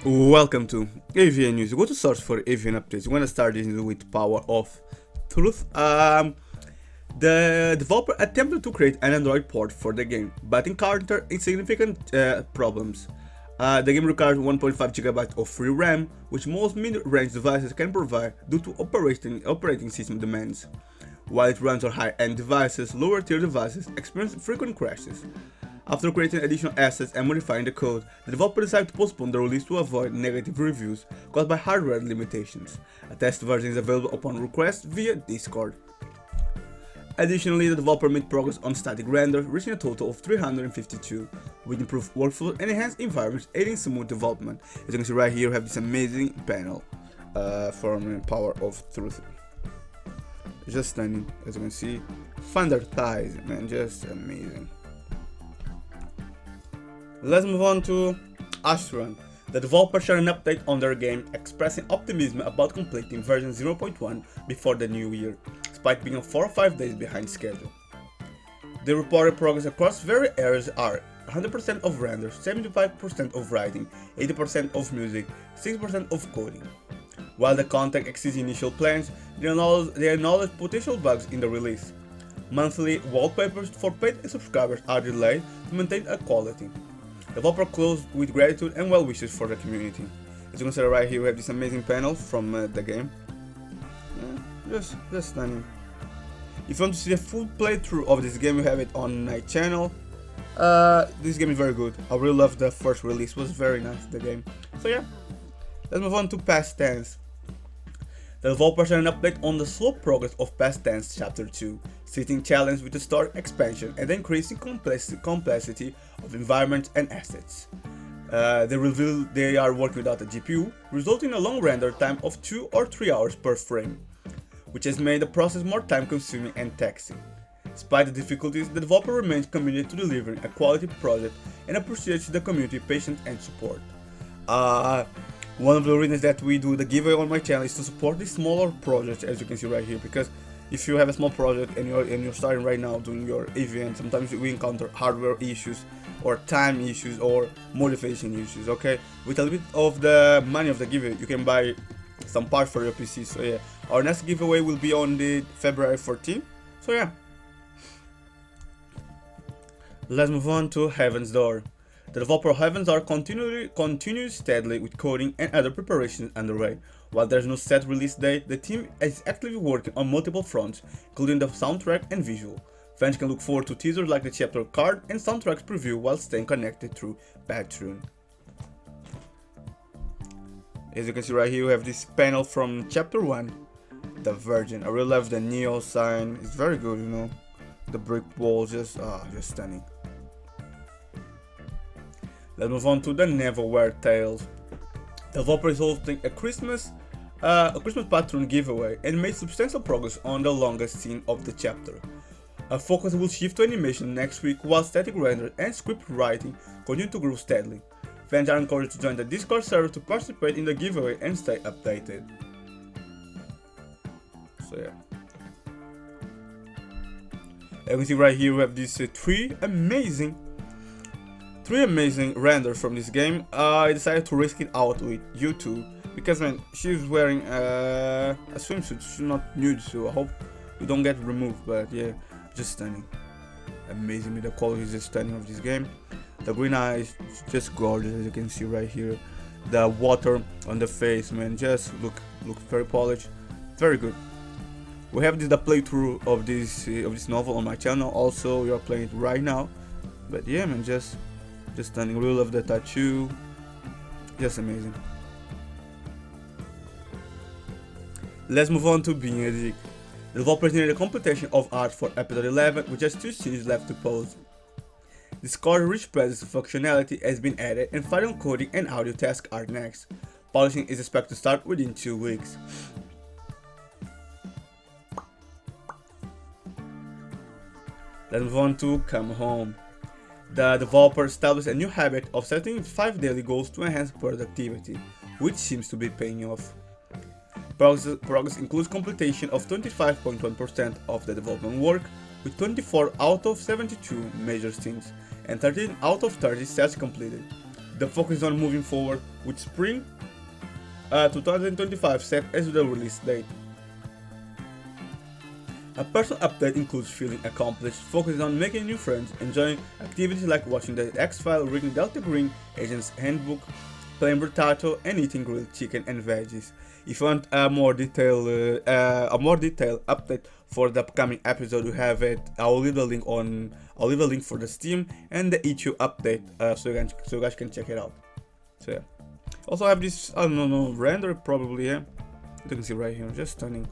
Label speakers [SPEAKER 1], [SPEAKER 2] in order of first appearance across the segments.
[SPEAKER 1] Welcome to AVN News. Go to search for AVN updates. We're gonna start this with Power of Truth. The developer attempted to create an Android port for the game, but encountered insignificant problems. The game requires 1.5 GB of free RAM, which most mid-range devices can provide due to operating system demands. While it runs on high-end devices, lower-tier devices experience frequent crashes. After creating additional assets and modifying the code, the developer decided to postpone the release to avoid negative reviews caused by hardware limitations. A test version is available upon request via Discord. Additionally, the developer made progress on static render, reaching a total of 352, with improved workflow and enhanced environments aiding smooth development. As you can see right here, we have this amazing panel from Power of Truth. Just stunning, as you can see. Thunder ties, man, just amazing. Let's move on to Astron. The developer shared an update on their game, expressing optimism about completing version 0.1 before the new year, despite being 4 or 5 days behind schedule. The reported progress across various areas are 100% of render, 75% of writing, 80% of music, 6% of coding. While the content exceeds initial plans, they acknowledge potential bugs in the release. Monthly wallpapers for paid subscribers are delayed to maintain a quality. The developer closed with gratitude and well wishes for the community. As you can see right here, we have this amazing panel from the game. Yeah, just stunning. If you want to see a full playthrough of this game, we have it on my channel. This game is very good. I really love the first release. It was very nice, the game. So yeah, let's move on to Past Tense. The developer shared an update on the slow progress of Past Tense Chapter 2, citing challenge with the story expansion and the increasing complexity of environments and assets. They reveal they are working without a GPU, resulting in a long render time of 2 or 3 hours per frame, which has made the process more time-consuming and taxing. Despite the difficulties, the developer remains committed to delivering a quality project and appreciates the community patience and support. One of the reasons that we do the giveaway on my channel is to support these smaller projects, as you can see right here, because if you have a small project and you're starting right now doing your AVN, sometimes we encounter hardware issues or time issues or motivation issues. Okay, with a little bit of the money of the giveaway, you can buy some parts for your PC. So yeah, our next giveaway will be on the February 14th. So yeah, let's move on to Heaven's Door. The developer of Heaven's Door continues steadily with coding and other preparations underway. While there's no set release date, the team is actively working on multiple fronts, including the soundtrack and visual. Fans can look forward to teasers like the chapter card and soundtracks preview while staying connected through Patreon. As you can see right here, we have this panel from chapter 1, The Virgin. I really love the Neo sign, it's very good, you know. The brick wall, just stunning. Let's move on to the Neverwhere Tales. The developer is hosting a Christmas Patreon giveaway and made substantial progress on the longest scene of the chapter. A focus will shift to animation next week, while static render and script writing continue to grow steadily. Fans are encouraged to join the Discord server to participate in the giveaway and stay updated. So yeah. As you can see right here, we have these three amazing renders from this game. I decided to risk it out with YouTube because man, she's wearing a swimsuit. She's not nude, so I hope we don't get removed. But yeah, just stunning, amazing. With the quality is just stunning of this game. The green eyes, just gorgeous, as you can see right here. The water on the face, man, just look very polished, very good. We have the playthrough of this novel on my channel. Also, we are playing it right now. But yeah, man, just stunning. Really love the tattoo, just amazing. Let's move on to Being a Dick. The developer needed a completion of art for episode 11 with just 2 scenes left to pose. Discord rich presence functionality has been added and final coding and audio tasks are next. Polishing is expected to start within 2 weeks. Let's move on to Come Home. The developer established a new habit of setting 5 daily goals to enhance productivity, which seems to be paying off. Progress includes completion of 25.1% of the development work, with 24 out of 72 major scenes and 13 out of 30 sets completed. The focus is on moving forward with spring 2025 set as the release date. A personal update includes feeling accomplished, focusing on making new friends, enjoying activities like watching the X-Files, reading Delta Green, Agent's Handbook, playing Bertato, and eating grilled chicken and veggies. If you want a more detailed update for the upcoming episode, we have it. I'll leave a link for the Steam and the itch.io update, so you guys can check it out. So yeah. Also I have this, I don't know, render probably, yeah. You can see right here, just stunning.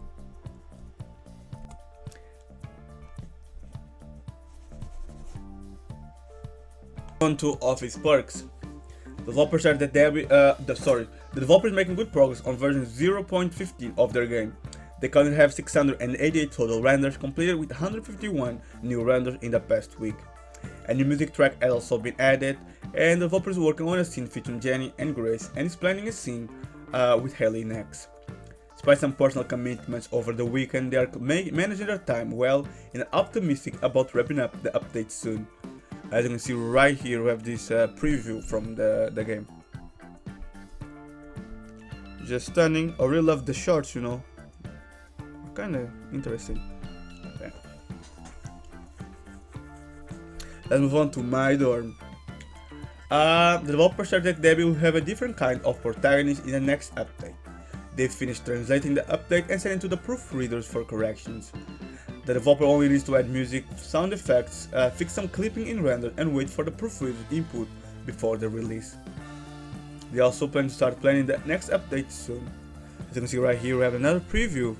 [SPEAKER 1] On to Office perks. Developers are the developers making good progress on version 0.15 of their game. They currently have 688 total renders completed, with 151 new renders in the past week. A new music track has also been added, and the developer is working on a scene featuring Jenny and Grace, and is planning a scene with Haley next. Despite some personal commitments over the weekend, they are managing their time well and are optimistic about wrapping up the update soon. As you can see right here, we have this preview from the game. Just stunning. I really love the shots, you know. Kinda interesting. Okay. Let's move on to My Dorm. The developers said that they will have a different kind of protagonist in the next update. They finished translating the update and sent it to the proofreaders for corrections. The developer only needs to add music, sound effects, fix some clipping in render, and wait for the proofreader's input before the release. They also plan to start planning the next update soon. As you can see right here, we have another preview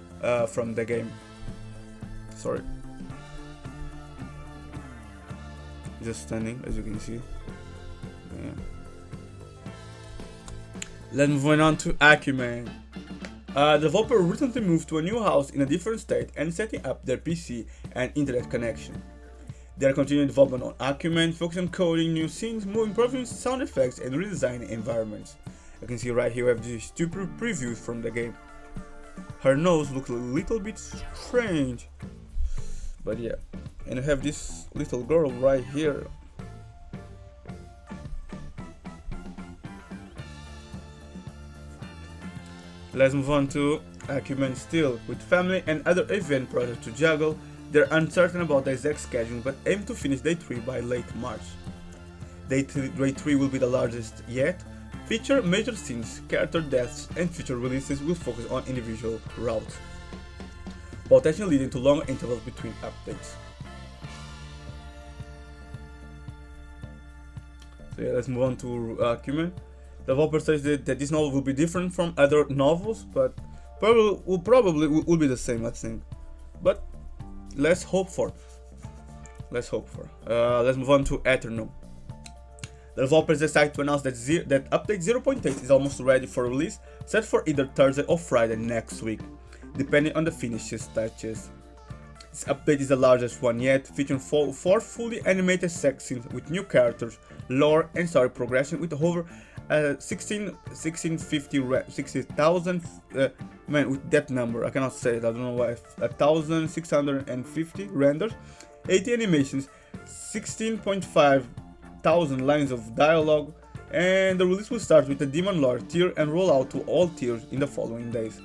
[SPEAKER 1] from the game. Sorry. Just stunning, as you can see. Yeah. Let's move on to Acumen. The developer recently moved to a new house in a different state and setting up their PC and internet connection. They are continuing development on Acumen, focusing on coding new scenes, improving sound effects, and redesigning environments. You can see right here we have these two previews from the game. Her nose looks a little bit strange, but yeah. And you have this little girl right here. Let's move on to Acumen still. With family and other AVN projects to juggle, they're uncertain about the exact schedule but aim to finish Day 3 by late March. Day 3 will be the largest yet, feature major scenes, character deaths, and future releases will focus on individual routes, potentially leading to longer intervals between updates. So yeah, let's move on to Acumen. The developer says that this novel will be different from other novels, but probably will be the same, I think. But let's hope for. Let's move on to Eternum. The developers decided to announce that update 0.8 is almost ready for release, set for either Thursday or Friday next week, depending on the finishes touches. This update is the largest one yet, featuring four fully animated sex scenes with new characters, lore, and story progression, with over 60,000 man, with that number I cannot say it, I don't know why. 1,650 renders, 80 animations, 16.5 thousand lines of dialogue, and the release will start with the Demon Lore tier and roll out to all tiers in the following days.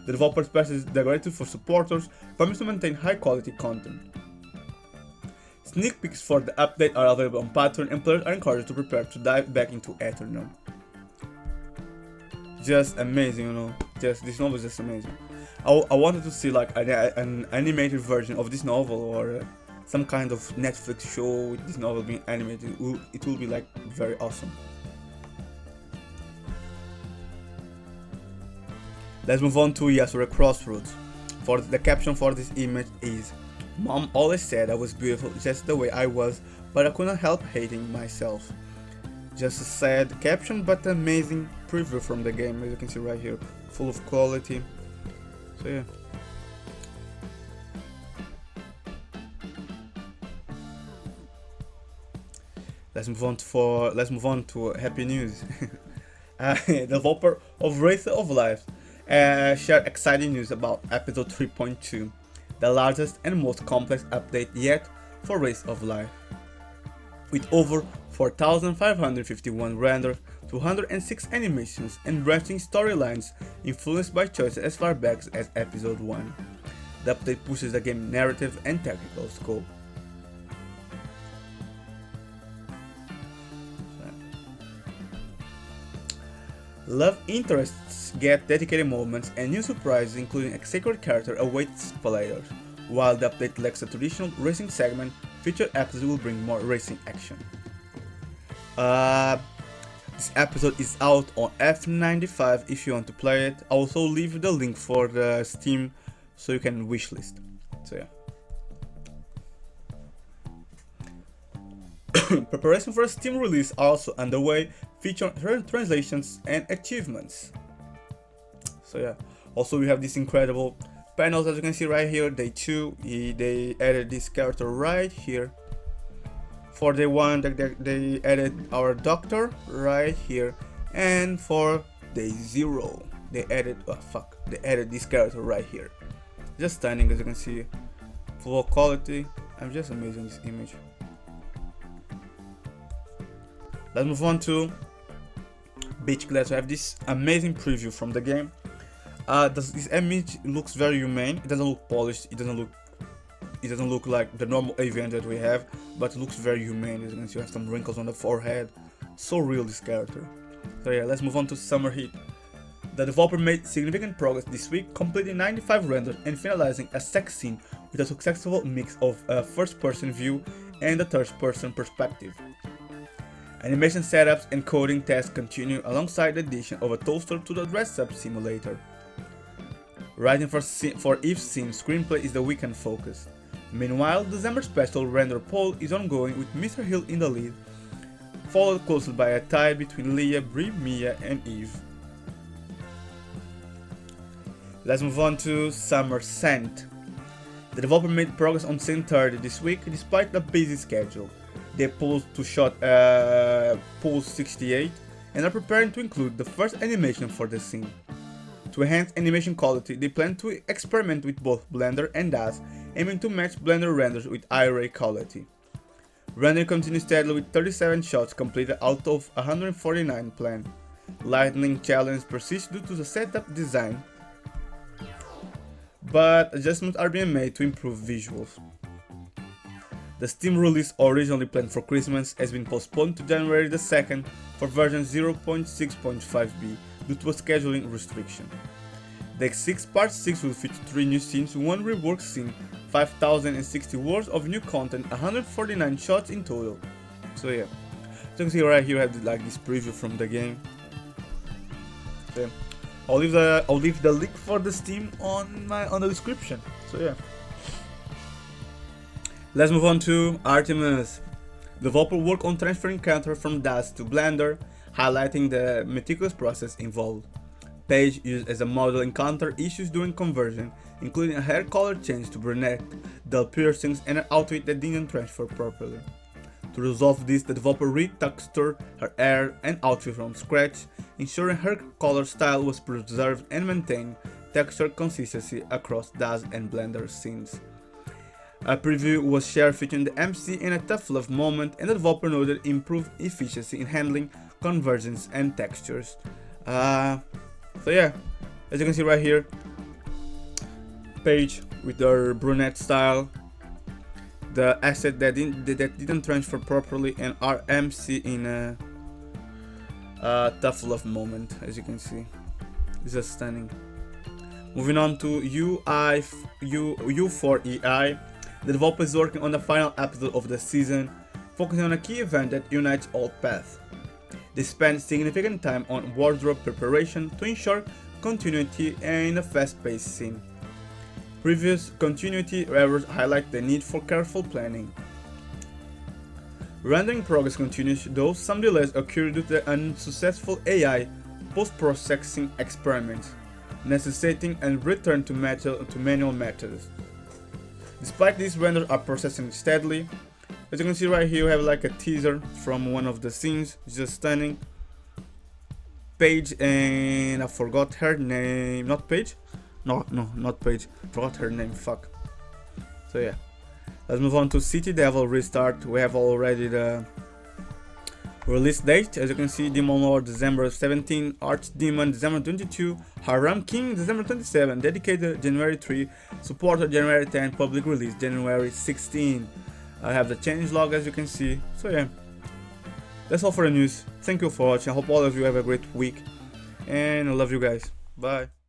[SPEAKER 1] The developer expresses their gratitude for supporters, promise to maintain high quality content. Sneak peeks for the update are available on Patreon, and players are encouraged to prepare to dive back into Eternum. Just amazing, you know. This novel is just amazing. I wanted to see like an animated version of this novel, or some kind of Netflix show with this novel being animated. It will be like very awesome. Let's move on to Yasura Crossroads. For the caption for this image is, "Mom always said I was beautiful just the way I was, but I couldn't help hating myself." Just a sad caption, but amazing preview from the game, as you can see right here, full of quality. So yeah. Let's move on to happy news. The developer of Wraith of Life shared exciting news about episode 3.2, the largest and most complex update yet for Wraith of Life. with over 4,551 renders, 206 animations, and branching storylines influenced by choices as far back as Episode 1. The update pushes the game's narrative and technical scope. Love interests get dedicated moments, and new surprises including a sacred character awaits players. While the update lacks a traditional racing segment, future episodes will bring more racing action. This episode is out on F95 if you want to play it. I'll also leave the link for the Steam so you can wishlist. So yeah. Preparation for a Steam release are also underway, featuring translations and achievements. So yeah. Also we have these incredible panels as you can see right here. Day 2, they added this character right here. For day 1, they added our doctor right here, and for day 0, they added this character right here. Just stunning, as you can see, full quality. I'm just amazing this image. Let's move on to Beach Glass. So I have this amazing preview from the game. This image looks very humane. It doesn't look polished. It doesn't look like the normal AVN that we have, but it looks very humane. As you can see, you have some wrinkles on the forehead. So real, this character. So yeah, let's move on to Summer Heat. The developer made significant progress this week, completing 95 renders and finalizing a sex scene with a successful mix of a first-person view and a third-person perspective. Animation setups and coding tests continue alongside the addition of a toaster to the dress-up simulator. Writing for each scene screenplay is the weekend focus. Meanwhile, December special render poll is ongoing with Mr. Hill in the lead, followed closely by a tie between Leah, Brie, Mia, and Eve. Let's move on to Summer Scent. The developer made progress on Scene 30 this week despite the busy schedule. They pulled to shot Pool 68 and are preparing to include the first animation for the scene. To enhance animation quality, they plan to experiment with both Blender and DAZ, aiming to match Blender renders with Iray quality. Rendering continues steadily with 37 shots completed out of 149 planned. Lightning challenge persists due to the setup design, but adjustments are being made to improve visuals. The Steam release, originally planned for Christmas, has been postponed to January the 2nd for version 0.6.5b due to a scheduling restriction. The X6 Part 6 will feature 3 new scenes, 1 reworked scene, 5,060 words of new content, 149 shots in total. So yeah, so you can see right here I have this preview from the game. So yeah. I'll leave the link for the Steam on the description. So yeah. Let's move on to Artemis. The developer worked on transferring characters from DAZ to Blender, highlighting the meticulous process involved. Paige, used as a model, encountered issues during conversion, including a hair color change to brunette, dull piercings, and an outfit that didn't transfer properly. To resolve this, the developer retextured her hair and outfit from scratch, ensuring her color style was preserved and maintained texture consistency across DAZ and Blender scenes. A preview was shared featuring the MC in a tough love moment, and the developer noted improved efficiency in handling conversions and textures. So yeah, as you can see right here, Paige with her brunette style, the asset that didn't transfer properly, and our MC in a tough love moment, as you can see. It's just stunning. Moving on to U4EI. The developer is working on the final episode of the season, focusing on a key event that unites all paths. They spend significant time on wardrobe preparation to ensure continuity in a fast-paced scene. Previous continuity errors highlight the need for careful planning. Rendering progress continues, though some delays occur due to the unsuccessful AI post-processing experiments, necessitating a return to manual methods. Despite these, renders are processing steadily. As you can see right here, we have like a teaser from one of the scenes. It's just stunning. Paige, and I forgot her name. Not Paige? No, not Paige. Forgot her name. Fuck. So yeah, Let's move on to City Devil Restart. We have already the release date. As you can see, Demon Lord December 17, Archdemon December 22, Haram King December 27, Dedicated January 3, Supporter January 10, Public Release January 16. I have the changelog, as you can see. So yeah, that's all for the news. Thank you for watching. I hope all of you have a great week, and I love you guys. Bye.